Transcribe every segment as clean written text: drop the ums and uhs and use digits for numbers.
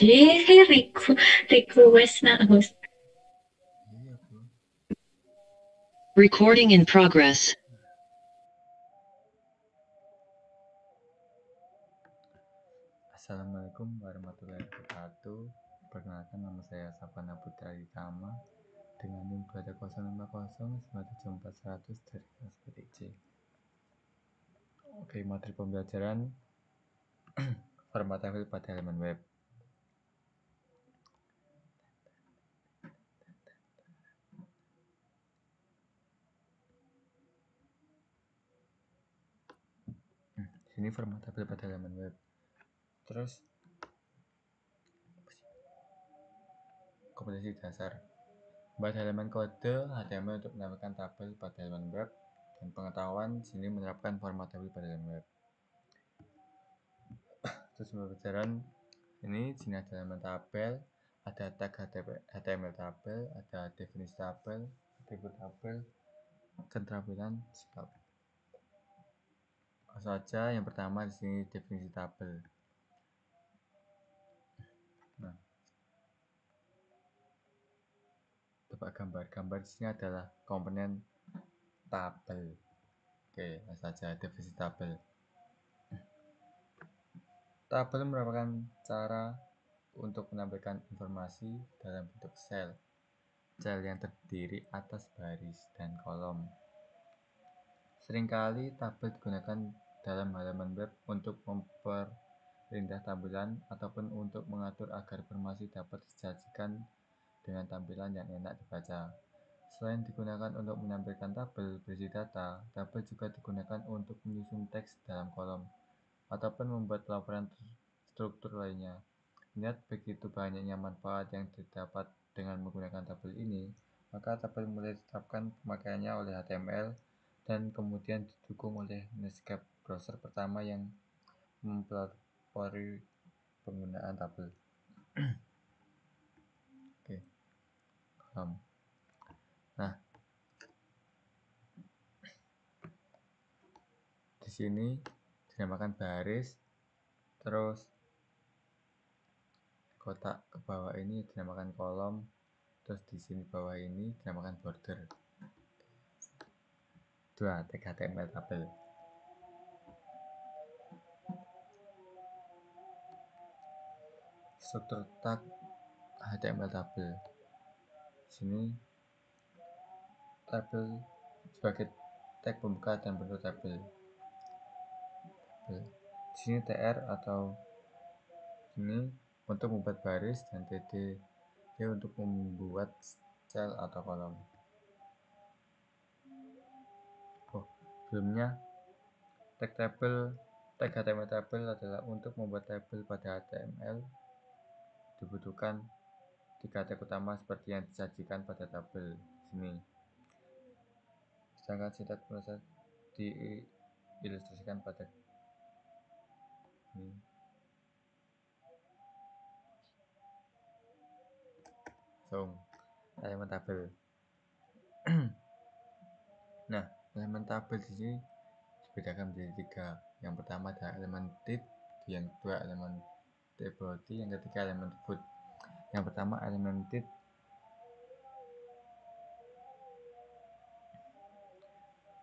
Request na host. Iya, bro. Recording in progress. Assalamualaikum warahmatullahi wabarakatuh. Perkenalkan, nama saya Sapana Putra Ditama dengan NIM 20050974100 dari kelas PTC. Oke, materi pembelajaran format tabel pada halaman web. Sini format tabel pada halaman web. Terus kompetensi dasar. Buat halaman kode HTML untuk menambahkan tabel pada halaman web, dan pengetahuan sini menerapkan format tabel pada halaman web. Terus pembelajaran ini sini ada halaman tabel, ada tag HTML tabel, ada definisi tabel, atribut tabel, keterampilan sikap. Saja yang pertama di sini definisi tabel. Nah, tebak gambar di sini adalah komponen tabel. Oke, saja definisi tabel. Tabel merupakan cara untuk menampilkan informasi dalam bentuk sel yang terdiri atas baris dan kolom. Seringkali tabel digunakan dalam halaman web untuk memperindah tampilan ataupun untuk mengatur agar informasi dapat disajikan dengan tampilan yang enak dibaca. Selain digunakan untuk menampilkan tabel berisi data, tabel juga digunakan untuk menyusun teks dalam kolom ataupun membuat laporan struktur lainnya. Lihat begitu banyaknya manfaat yang didapat dengan menggunakan tabel ini, maka tabel mulai ditetapkan pemakaiannya oleh HTML dan kemudian didukung oleh Netscape browser pertama yang mempelopori penggunaan tabel. Oke. Nah, di sini dinamakan baris, terus kotak ke bawah ini dinamakan kolom, terus di sini bawah ini dinamakan border. Dua tag HTML tabel. Struktur tag HTML tabel. Sini tabel sebagai tag pembuka dan penutup tabel. Di sini TR atau ini untuk membuat baris dan TD untuk membuat sel atau kolom. Sebelumnya tag HTML tabel adalah untuk membuat tabel pada HTML dibutuhkan 3 tag utama seperti yang disajikan pada tabel sini. Sedangkan sintaks proses diilustrasikan pada ini. Elemen tabel. Nah, elemen tabel di sini dibedakan menjadi 3. Yang pertama adalah elemen text, yang kedua elemen body, yang ketiga elemen foot. Yang pertama elemen text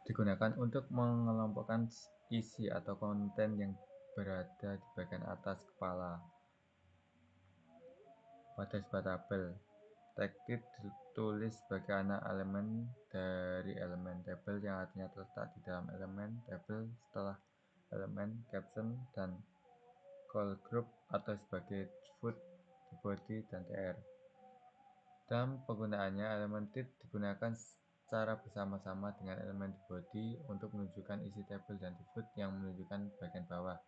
digunakan untuk mengelompokkan isi atau konten yang berada di bagian atas kepala pada sebuah tabel. Text ditulis sebagai anak elemen dari elemen tabel yang artinya terletak di dalam elemen tabel setelah elemen caption dan call group, atau sebagai foot, body, dan tr. Dalam penggunaannya, elemen text digunakan secara bersama-sama dengan elemen body untuk menunjukkan isi tabel dan foot yang menunjukkan bagian bawah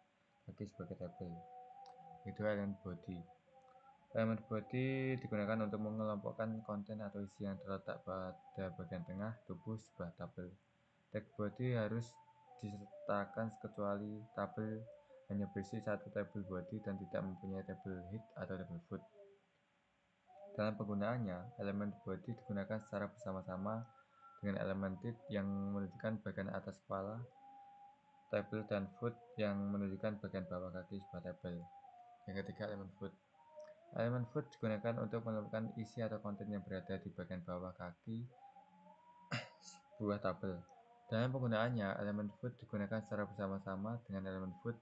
kaki sebagai tabel. Itu elemen body. Elemen body digunakan untuk mengelompokkan konten atau isi yang terletak pada bagian tengah tubuh sebuah tabel. Tag body harus disertakan kecuali tabel hanya berisi satu tabel body dan tidak mempunyai tabel head atau tabel foot. Dalam penggunaannya, elemen body digunakan secara bersama-sama dengan elemen text yang menunjukkan bagian atas kepala tabel dan foot yang menunjukkan bagian bawah kaki sebuah tabel. Yang ketiga, elemen foot. Elemen foot digunakan untuk menentukan isi atau konten yang berada di bagian bawah kaki sebuah tabel. Dalam penggunaannya, elemen foot digunakan secara bersama-sama dengan elemen foot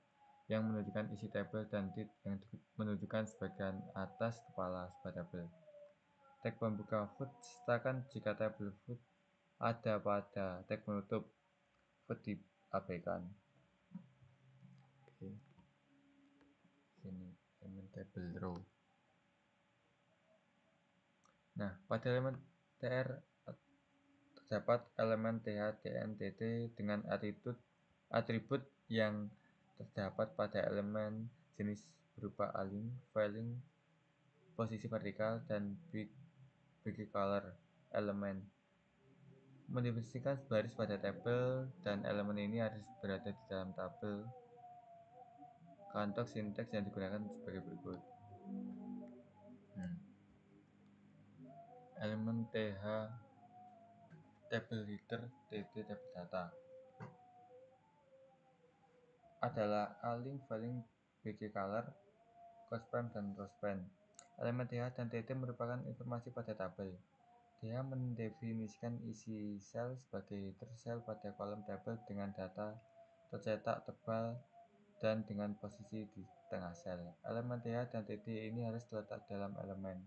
yang menunjukkan isi tabel dan tit yang menunjukkan sebagian atas kepala sebuah tabel. Tag pembuka foot disertakan jika tabel foot ada pada tag penutup foot diabaikan. Oke. Sini elemen tabel row. Nah, pada elemen TR terdapat elemen TH, TN, TT dengan atribut yang terdapat pada elemen jenis berupa align, filling, posisi vertikal, dan big color elemen. Mendefinisikan baris pada tabel dan elemen ini harus berada di dalam tabel. Kantor sinteks yang digunakan sebagai berikut. Elemen TH table header, TT table data adalah align, filling, bg color, cospan, dan rospan. Elemen TH dan TT merupakan informasi pada tabel. TH mendefinisikan isi sel sebagai header sel pada kolom tabel dengan data tercetak tebal dan dengan posisi di tengah sel. Elemen TH dan TT ini harus terletak dalam elemen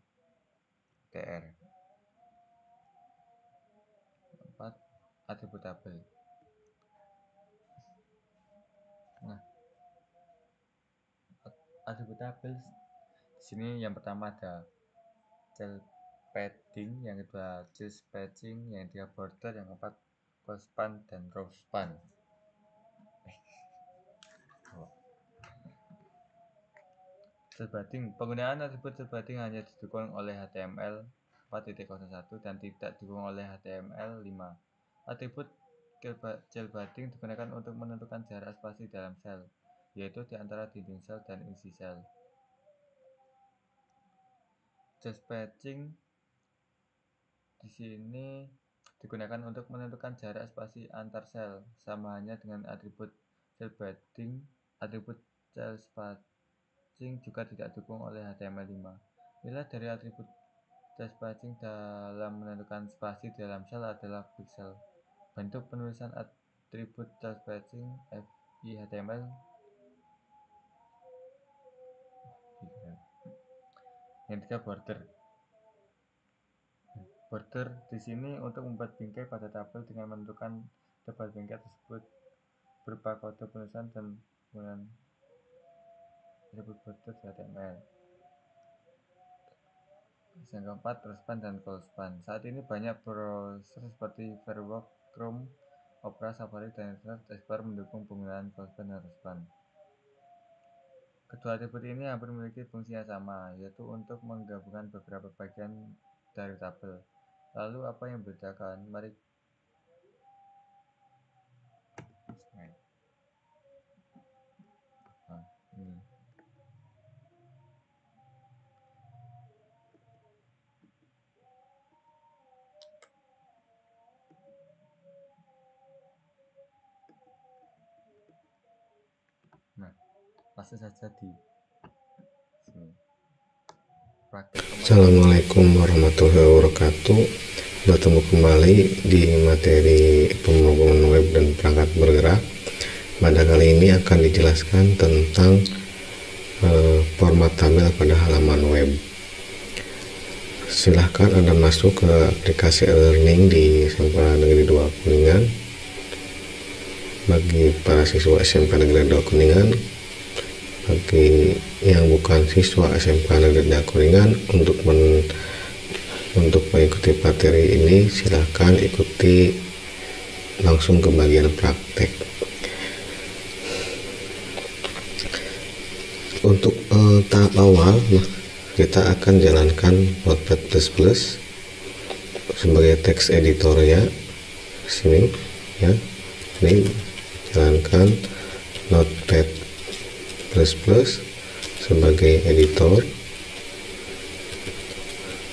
TR. 4. Atribut tabel. Nah, atribut tabel di sini yang pertama ada cell padding, yang kedua cell spacing, yang ketiga border, yang keempat cospan dan row span. Cell padding. Penggunaan atribut cell padding hanya didukung oleh HTML 4.01 dan tidak didukung oleh HTML 5. Atribut cell padding digunakan untuk menentukan jarak spasi dalam sel, yaitu di antara dinding sel dan isi sel. Cell spacing di sini digunakan untuk menentukan jarak spasi antar sel, sama halnya dengan atribut cell padding. Atribut cell spacing juga tidak didukung oleh HTML5. Nilai dari atribut cell spacing dalam menentukan spasi dalam sel adalah pixel. Bentuk penulisan atribut cell spacing FI HTML. Yang ketiga border. Border di sini untuk membuat bingkai pada tabel dengan menentukan tebal bingkai tersebut berupa kode penulisan dan penggunaan atribut border di HTML. Yang keempat, rospan dan clospan. Saat ini banyak browser seperti Firefox, Chrome, Opera, Safari, dan Internet Explorer mendukung penggunaan clospan dan rospan. Kedua atribut ini hampir memiliki fungsi yang sama, yaitu untuk menggabungkan beberapa bagian dari tabel. Lalu apa yang membedakan? Mari ini. Nah, langsung saja di sini. Assalamualaikum warahmatullahi wabarakatuh. Bertemu kembali di materi pemrograman web dan perangkat bergerak. Pada kali ini akan dijelaskan tentang format tabel pada halaman web. Silahkan Anda masuk ke aplikasi e-learning di SMK Negeri 2 Kuningan. Bagi para siswa SMK Negeri 2 Kuningan, bagi yang bukan siswa SMK Negeri 2 Kuningan, untuk mengikuti materi ini silahkan ikuti langsung ke bagian praktek. Untuk tahap awal kita akan jalankan Notepad++ sebagai teks editornya. Sini ya, ini jalankan Notepad++ sebagai editor.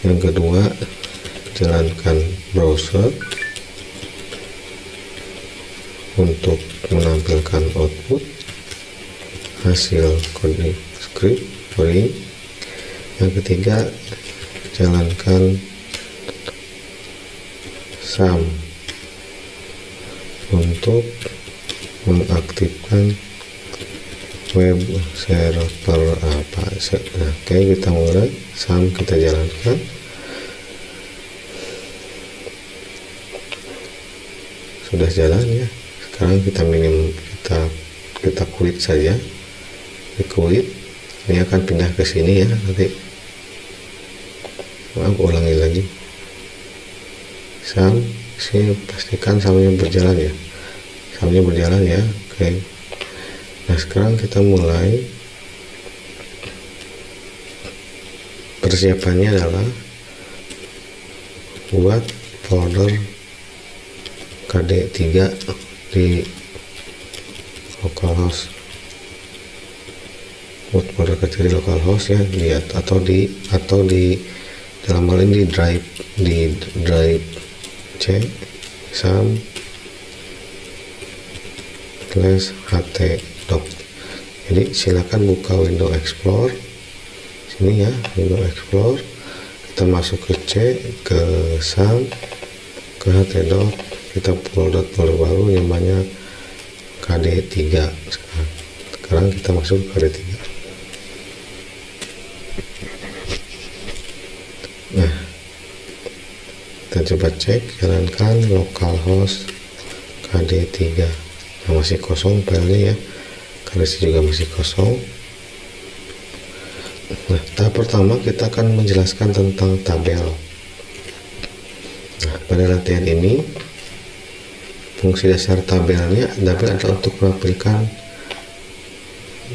Yang kedua, jalankan browser untuk menampilkan output hasil coding script coding. Yang ketiga, jalankan sum untuk mengaktifkan web server apa. Oke, kita mulai. Sum kita jalankan. Sudah jalan ya. Sekarang kita kita quit saja. Di quit, ini akan pindah ke sini ya nanti. Aku ulangi lagi. Sum, sini pastikan sumnya berjalan ya. Sumnya berjalan ya. Oke. Nah, sekarang kita mulai. Persiapannya adalah buat folder KD3 di localhost. Buat folder KD3 di localhost ya, atau di dalam hal ini di drive C sum /htdoc. Jadi silakan buka window Explorer sini ya, window Explorer, kita masuk ke C, ke sum, ke htdoc, kita folder baru namanya KD3. Sekarang kita masuk ke KD3. Nah, kita coba cek, jalankan localhost KD3. Nah, masih kosong filenya ya, karena juga masih kosong. Nah, tahap pertama kita akan menjelaskan tentang tabel. Nah, pada latihan ini fungsi dasar tabelnya adalah untuk menampilkan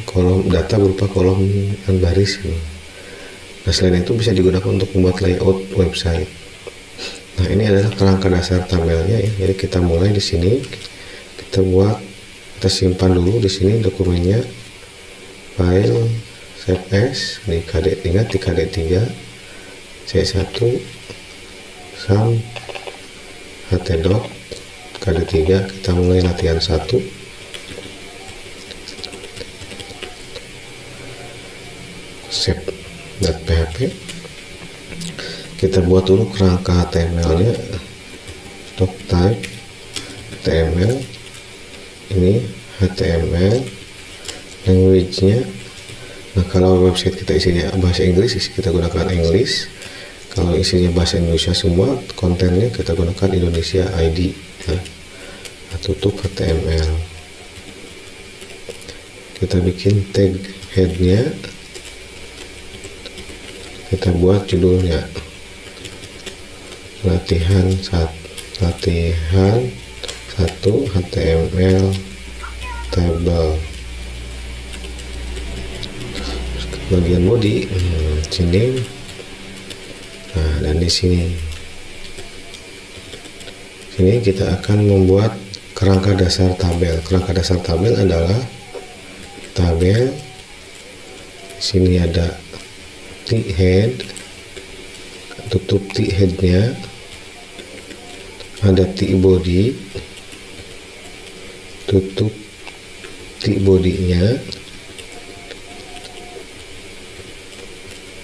kolom data berupa kolom dan baris. Nah, selain itu bisa digunakan untuk membuat layout website. Nah, ini adalah kerangka dasar tabelnya ya. Jadi kita mulai di sini, kita simpan dulu di sini dokumennya, file save as di KD3 C1 sum htdoc KD3. Kita mulai latihan 1. Save.php. Kita buat dulu kerangka HTML nya, stock type HTML, ini HTML, language nya. Nah, kalau website kita isinya bahasa Inggris, kita gunakan English. Kalau isinya bahasa Indonesia semua, kontennya kita gunakan Indonesia ID ya. Nah, tutup HTML. Kita bikin tag headnya, kita buat judulnya latihan 1 HTML table. Bagian body sini, nah, dan di sini kita akan membuat kerangka dasar tabel. Kerangka dasar tabel adalah tabel. Sini ada head, tutup headnya, ada body, tutup bodinya,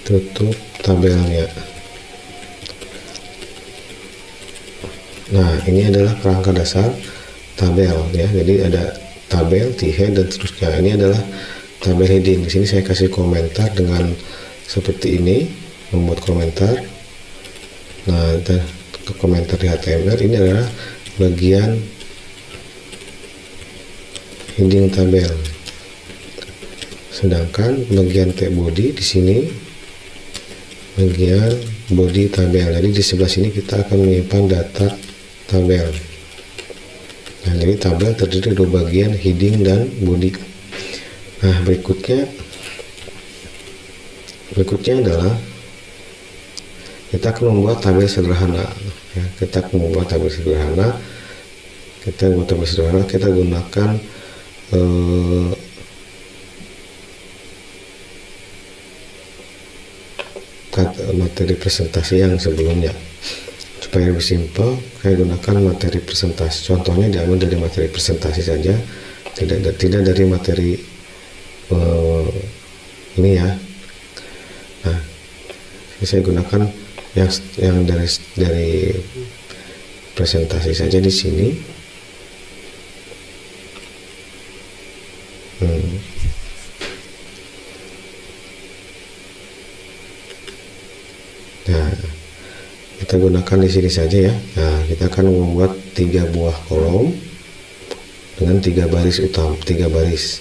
tutup tabelnya. Nah, ini adalah kerangka dasar tabel ya. Jadi ada tabel, head dan seterusnya. Ini adalah tabel heading. Di sini saya kasih komentar dengan seperti ini, membuat komentar. Nah, dan komentar di HTML ini adalah bagian heading tabel. Sedangkan bagian body di sini bagian body tabel. Jadi di sebelah sini kita akan menyimpan data tabel. Nah, jadi tabel terdiri dari dua bagian, heading dan body. Nah, berikutnya adalah kita akan membuat tabel sederhana ya. Kita gunakan materi presentasi yang sebelumnya. Supaya lebih simpel, saya gunakan materi presentasi. Contohnya diambil dari materi presentasi saja, tidak dari materi ini ya. Nah, Saya gunakan yang dari presentasi saja di sini. Nah, kita gunakan di sini saja ya. Nah, kita akan membuat 3 buah kolom dengan 3 baris utama, 3 baris.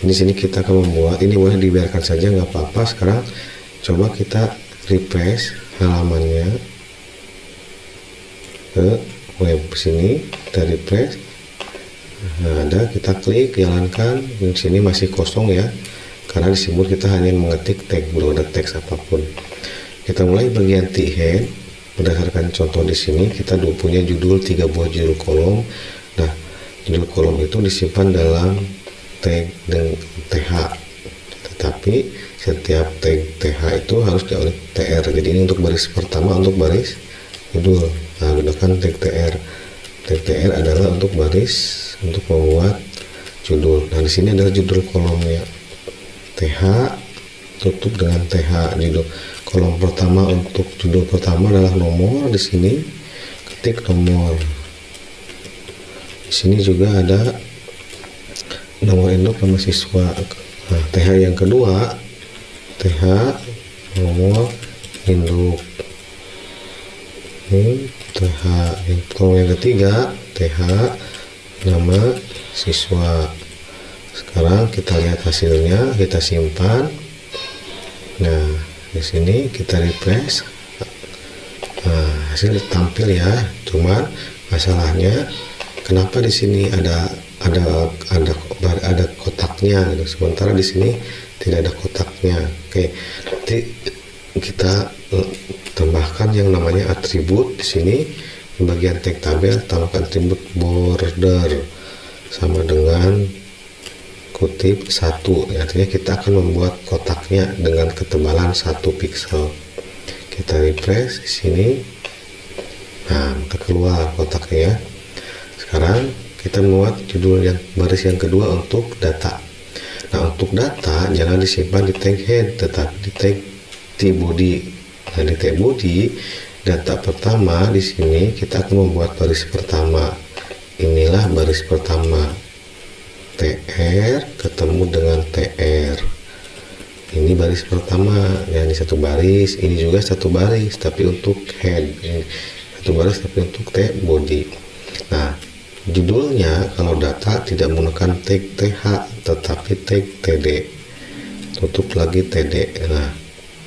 Di sini kita akan membuat, ini boleh dibiarkan saja nggak apa-apa. Sekarang coba kita refresh halamannya ke web sini, kita refresh. Nah, ada, kita klik, jalankan. Di sini masih kosong ya, karena di sini kita hanya mengetik tag, belum ada teks apapun. Kita mulai bagian head. Berdasarkan contoh di sini, kita punya judul 3 buah judul kolom. Nah, judul kolom itu disimpan dalam tag dengan th, tetapi setiap tag th itu harus dioleh tr. Jadi ini untuk baris pertama, untuk baris judul. Nah, gunakan tag tr. Tag tr adalah untuk baris, untuk membuat judul. Nah, di sini adalah judul kolomnya, th, tutup dengan th. Judul kolom pertama, untuk judul pertama adalah nomor. Di sini ketik nomor. Di sini juga ada nomor induk nama siswa. Nah, th yang kedua, th nomor induk. Ini th yang kolom yang ketiga, th nama siswa. Sekarang kita lihat hasilnya, kita simpan. Nah, di sini kita refresh. Nah, hasil tampil ya. Cuman masalahnya kenapa di sini ada kotaknya gitu, sementara di sini tidak ada kotaknya. Oke, nanti kita tambahkan yang namanya atribut. Di sini di bagian tag tabel tambahkan atribut border sama dengan kutip 1, artinya kita akan membuat kotaknya dengan ketebalan 1 pixel. Kita refresh di sini. Nah, maka keluar kotaknya ya. Sekarang kita membuat judul yang baris yang kedua untuk data. Nah, untuk data jangan disimpan di tag head, tetapi di tag t-body. Nah, di tag body data pertama di sini kita akan membuat baris pertama. Inilah baris pertama, tr ketemu dengan tr. Ini baris pertama, ya, ini satu baris, ini juga satu baris, tapi untuk head. Ini satu baris tapi untuk t-body. Nah, judulnya kalau data tidak menggunakan tag th, tetapi tag td. Tutup lagi td. Nah,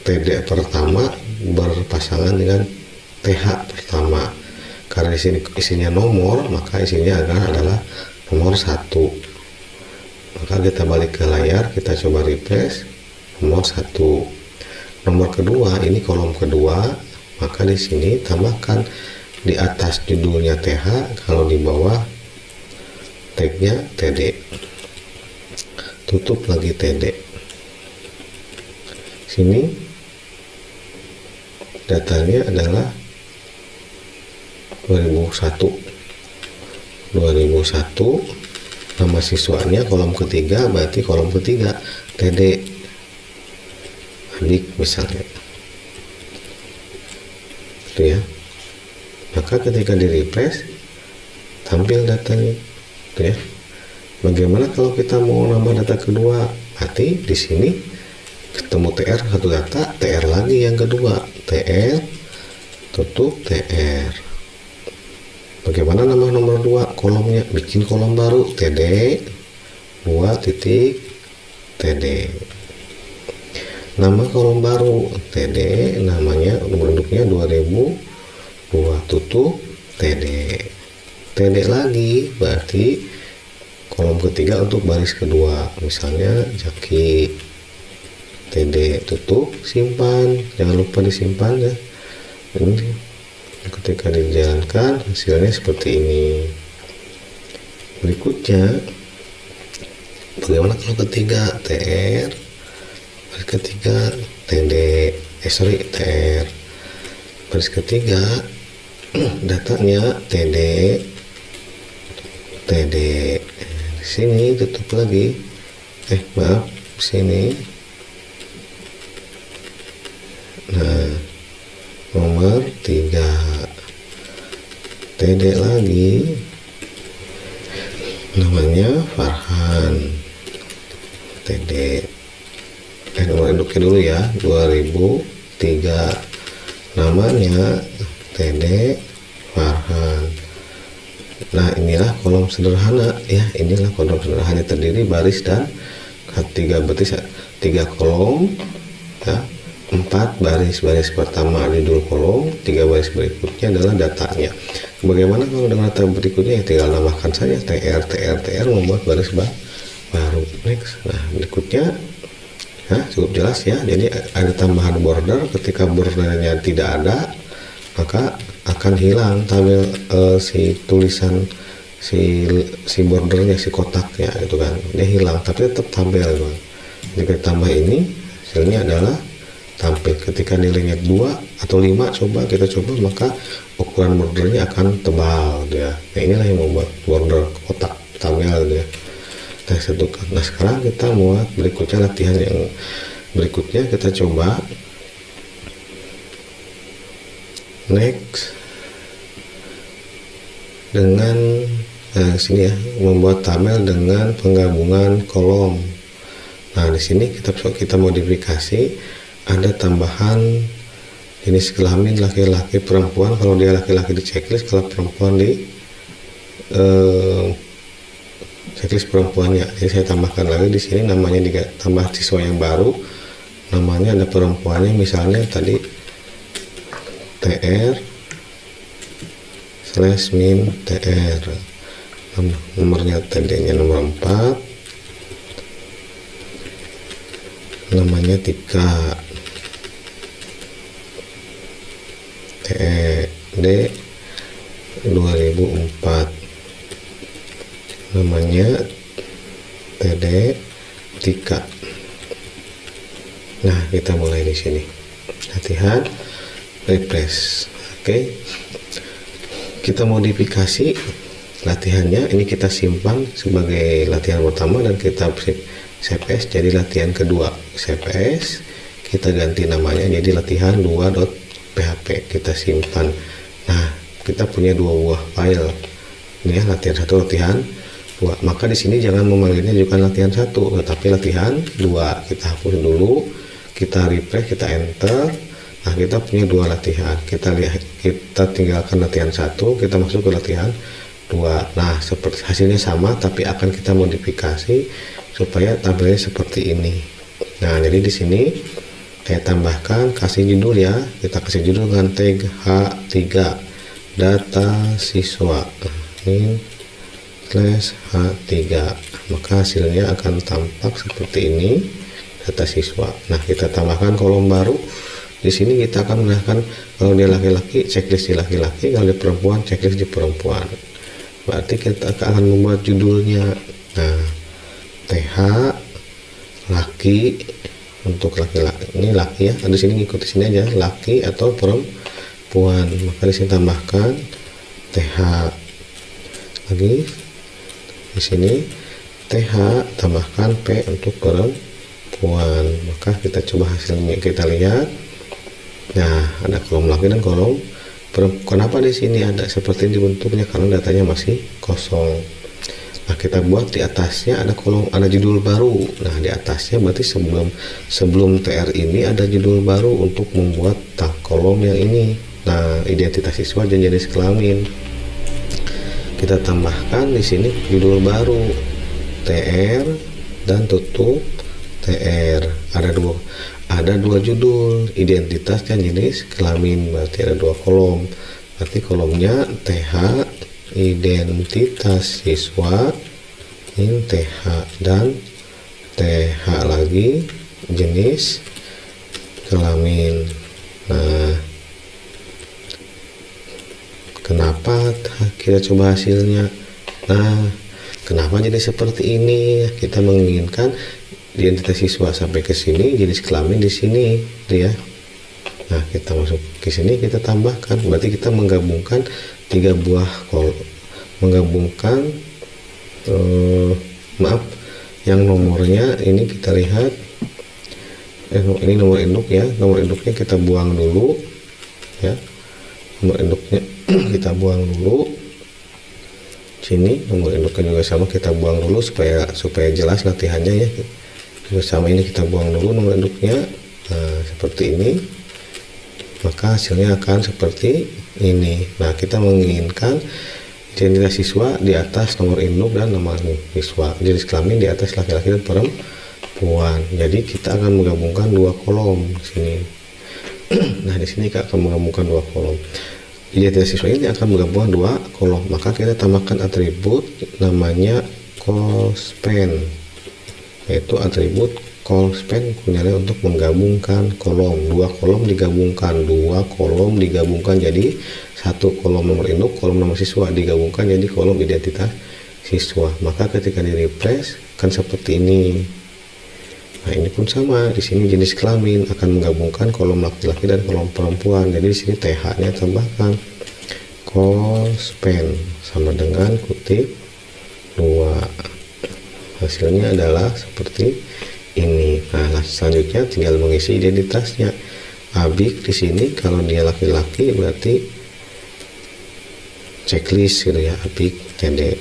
td pertama berpasangan dengan th pertama. Karena di sini isinya nomor, maka isinya adalah nomor 1. Maka kita balik ke layar, kita coba refresh. Nomor 1. Nomor kedua, ini kolom kedua, maka di sini tambahkan di atas judulnya th, kalau di bawah tagnya td. Tutup lagi td. Sini datanya adalah 2001. Nama siswanya kolom ketiga, berarti kolom ketiga td adik misalnya, gitu ya. Maka ketika di refresh tampil datanya, gitu ya. Bagaimana kalau kita mau nambah data kedua? Berarti di sini ketemu tr satu data, tr lagi yang kedua, tr, tutup tr. Bagaimana nama nomor 2 kolomnya? Bikin kolom baru, td 2 titik td. Nama kolom baru td, namanya nomor induknya 2002, tutup td. Td lagi, berarti kolom ketiga untuk baris kedua, misalnya Jaki. td, tutup, simpan, jangan lupa disimpan ya. Ini ketika dijalankan hasilnya seperti ini. Berikutnya, bagaimana kalau ketiga? tr, baris ketiga td, tr, baris ketiga datanya td. Di sini tutup lagi, maaf, sini. Nah, nomor 3 TD lagi, namanya Farhan. TD nomor induknya dulu ya, 2003, namanya TD Farhan. Nah, inilah kolom sederhana ya, inilah kolom sederhana terdiri baris dan 3 kolom ya, 4 baris pertama judul kolom, 3 baris berikutnya adalah datanya. Bagaimana kalau dengan data berikutnya? Ya tinggal nambahkan saja TR membuat baris baru. Next. Nah, berikutnya cukup jelas ya, jadi ada tambahan border. Ketika bordernya tidak ada, maka akan hilang tabel si tulisan si bordernya, si kotaknya itu kan, dia hilang, tapi tetap tabel kan. Jika ditambah ini, hasilnya adalah tampil. Ketika nilainya 2 atau 5, kita coba, maka ukuran bordernya akan tebal dia. Nah, inilah yang membuat border kotak tabel dia. Nah, sekarang kita buat berikutnya, latihan yang berikutnya kita coba. Next, dengan sini ya, membuat tabel dengan penggabungan kolom. Nah, di sini kita modifikasi, ada tambahan jenis kelamin laki-laki perempuan. Kalau dia laki-laki di checklist, kalau perempuan di checklist perempuannya. Jadi saya tambahkan lagi di sini, namanya tambah siswa yang baru, namanya ada perempuannya, misalnya tadi TR/min TR, nomornya TD-nya nomor 4, namanya Tika, TD 2004, namanya TD Tika. Nah, kita mulai di sini. Latihan, refresh. Oke. Kita modifikasi latihannya. Ini kita simpan sebagai latihan pertama dan kita CPS jadi latihan kedua. CPS kita ganti namanya jadi latihan 2.php. Kita simpan. Nah, kita punya 2 buah file. Ini ya, latihan 1, latihan 2. Maka di sini jangan memanggilnya juga latihan 1, tetapi latihan 2. Kita hapus dulu, kita refresh, kita enter. Nah, kita punya 2 latihan. Kita tinggalkan latihan 1, kita masuk ke latihan 2. Nah, seperti hasilnya sama, tapi akan kita modifikasi supaya tabelnya seperti ini. Nah, jadi di sini saya tambahkan, kasih judul ya. Kita kasih judul dengan tag H3 data siswa /H3, maka hasilnya akan tampak seperti ini, data siswa. Nah, kita tambahkan kolom baru. Di sini kita akan menambahkan, kalau dia laki-laki, checklist di laki-laki, kalau dia perempuan, checklist di perempuan. Berarti kita akan membuat judulnya. Nah, TH laki, untuk laki-laki, ini laki ya. Di sini ngikuti sini aja, laki atau perempuan. Maka di sini tambahkan TH lagi. Di sini TH tambahkan P untuk perempuan. Maka kita coba hasilnya, kita lihat. Nah, ada kolom laki dan kolom perempuan. Kenapa di sini ada seperti ini bentuknya? Karena datanya masih kosong. Nah, kita buat di atasnya ada kolom, ada judul baru. Nah, di atasnya berarti sebelum TR ini ada judul baru untuk membuat kolom yang ini. Nah, identitas siswa dan jenis kelamin. Kita tambahkan di sini judul baru TR dan tutup TR. Ada dua judul, identitas dan jenis kelamin, berarti ada 2 kolom. Berarti kolomnya TH identitas siswa, ini TH, dan TH lagi jenis kelamin. Nah, kenapa kita coba hasilnya? Nah, kenapa jadi seperti ini? Kita menginginkan identitas siswa sampai ke sini, jenis kelamin di sini, ya. Nah, kita masuk ke sini, kita tambahkan. Berarti kita menggabungkan 3 buah kolom, menggabungkan maaf, yang nomornya ini kita lihat ini nomor induk ya, nomor induknya kita buang dulu ya, nomor induknya kita buang dulu. Sini nomor induknya juga sama, kita buang dulu supaya jelas latihannya ya. Juga sama, ini kita buang dulu nomor induknya. Nah, seperti ini, maka hasilnya akan seperti ini. Nah, kita menginginkan identitas siswa di atas nomor induk dan nama siswa, jenis kelamin di atas laki-laki dan perempuan. Jadi kita akan menggabungkan dua kolom di sini. Nah, di sini kita akan menggabungkan dua kolom. Identitas siswa ini akan menggabungkan dua kolom, maka kita tambahkan atribut namanya callSpan, yaitu atribut callSpan gunanya untuk menggabungkan kolom. Dua kolom digabungkan jadi satu kolom nomor induk, kolom nomor siswa digabungkan jadi kolom identitas siswa. Maka ketika di refresh kan seperti ini. Nah, ini pun sama, di sini jenis kelamin akan menggabungkan kolom laki-laki dan kolom perempuan. Jadi di sini TH-nya tambahkan callSpan sama dengan kutip 2. Hasilnya adalah seperti ini. Nah, selanjutnya tinggal mengisi identitasnya. Abik di sini kalau dia laki-laki berarti checklist gitu ya, Abik TD.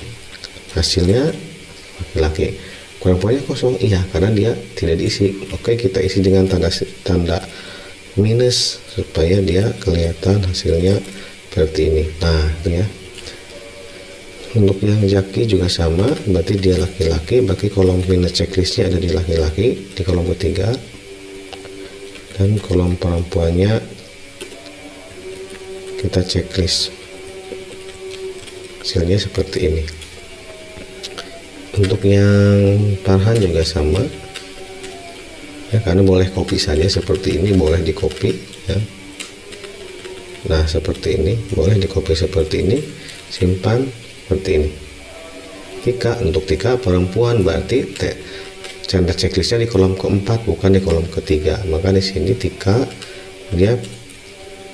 Hasilnya laki-laki. Perempuannya kosong, iya, karena dia tidak diisi. Oke, kita isi dengan tanda minus supaya dia kelihatan hasilnya seperti ini. Nah, itu ya. Untuk yang Jaki juga sama, berarti dia laki-laki, berarti kolom minus checklistnya ada di laki-laki di kolom ketiga, dan kolom perempuannya kita checklist. Hasilnya seperti ini. Untuk yang Farhan juga sama ya, karena boleh copy saja seperti ini, boleh di copy ya. Nah, seperti ini boleh di copy seperti ini, simpan seperti ini. Untuk Tika perempuan berarti tanda checklistnya di kolom keempat bukan di kolom ketiga, maka di sini Tika dia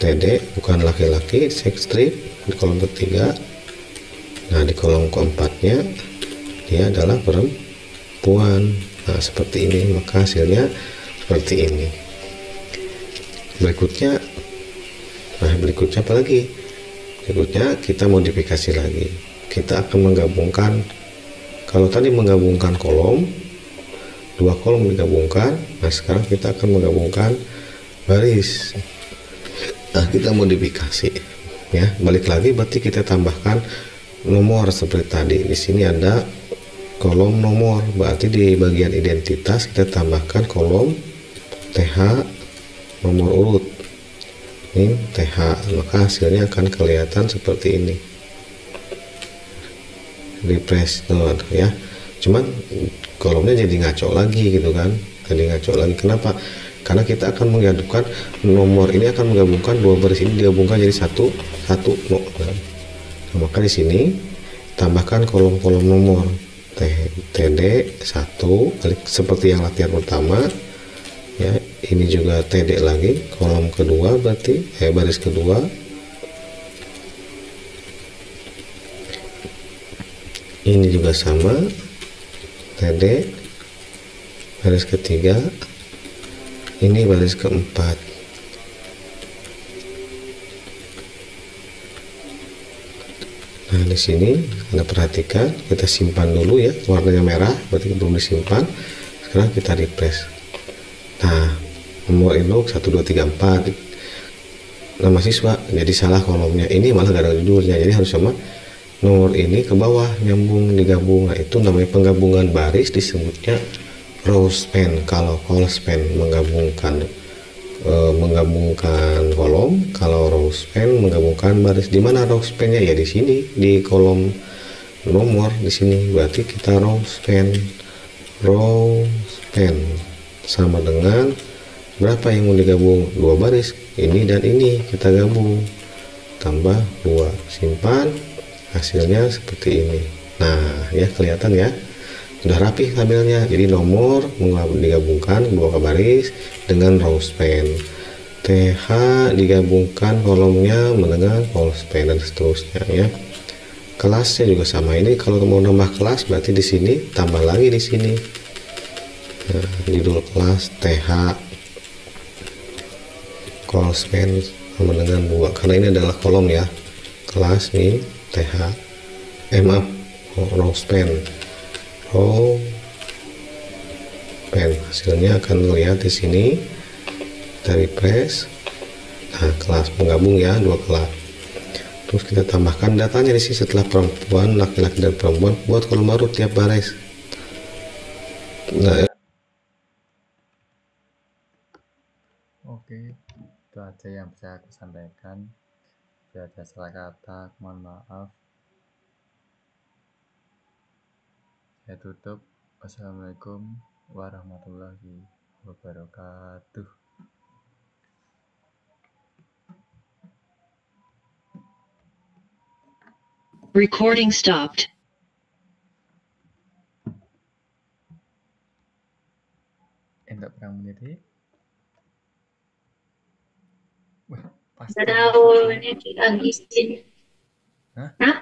TD bukan laki-laki, sex strip di kolom ketiga. Nah, di kolom keempatnya dia adalah perempuan. Nah, seperti ini, maka hasilnya seperti ini. Berikutnya apa lagi? Berikutnya kita modifikasi lagi. Kita akan menggabungkan, kalau tadi menggabungkan kolom, dua kolom digabungkan. Nah, sekarang kita akan menggabungkan baris. Nah, kita modifikasi ya, balik lagi, berarti kita tambahkan nomor seperti tadi. Di sini ada kolom nomor, berarti di bagian identitas kita tambahkan kolom TH nomor urut. Ini TH, maka hasilnya akan kelihatan seperti ini. Refresh tuh ya. Cuman kolomnya jadi ngaco lagi gitu kan. Jadi ngaco lagi. Kenapa? Karena kita akan menggabungkan nomor ini, akan menggabungkan dua baris ini digabungkan jadi satu. Nah, maka di sini tambahkan kolom-kolom nomor TD 1 seperti yang latihan pertama ya. Ini juga TD lagi, kolom kedua berarti baris kedua. Ini juga sama, TD baris ketiga. Ini baris keempat. Nah, di sini Anda perhatikan, kita simpan dulu ya, warnanya merah berarti belum disimpan. Sekarang kita refresh. Nah, nomor induk 1 2 3 4 nama siswa jadi salah kolomnya, ini malah gak ada judulnya, jadi harus sama nomor ini ke bawah nyambung digabung. Nah, itu namanya penggabungan baris, disebutnya callSpan. Kalau callSpan menggabungkan kolom, kalau callSpan menggabungkan baris. Di mana callSpan-nya? Ya di sini di kolom nomor di sini, berarti kita callSpan sama dengan berapa yang mau digabung, dua baris, ini dan ini kita gabung, tambah 2, simpan, hasilnya seperti ini. Nah ya, kelihatan ya, sudah rapih tabelnya. Jadi nomor digabungkan dua baris dengan callSpan, TH digabungkan kolomnya dengan callSpan, dan seterusnya ya. Kelasnya juga sama. Ini kalau mau nambah kelas berarti di sini tambah lagi di sini. Nah, judul kelas TH call span sama dengan 2 karena ini adalah kolom ya, kelas nih th maaf, row span hasilnya akan terlihat di sini. Kita refresh. Nah, kelas penggabung ya, 2 kelas. Terus kita tambahkan datanya di sini setelah perempuan, laki-laki dan perempuan, buat kolom baru tiap baris. Nah, Oke, itu aja yang bisa aku sampaikan. Bila ada salah kata, mohon maaf. Saya tutup. Wassalamualaikum warahmatullahi wabarakatuh. Recording stopped. Enggak perang menjadi. Wah, pasti Nggak tahu ini dihabisin. Hah? Hah?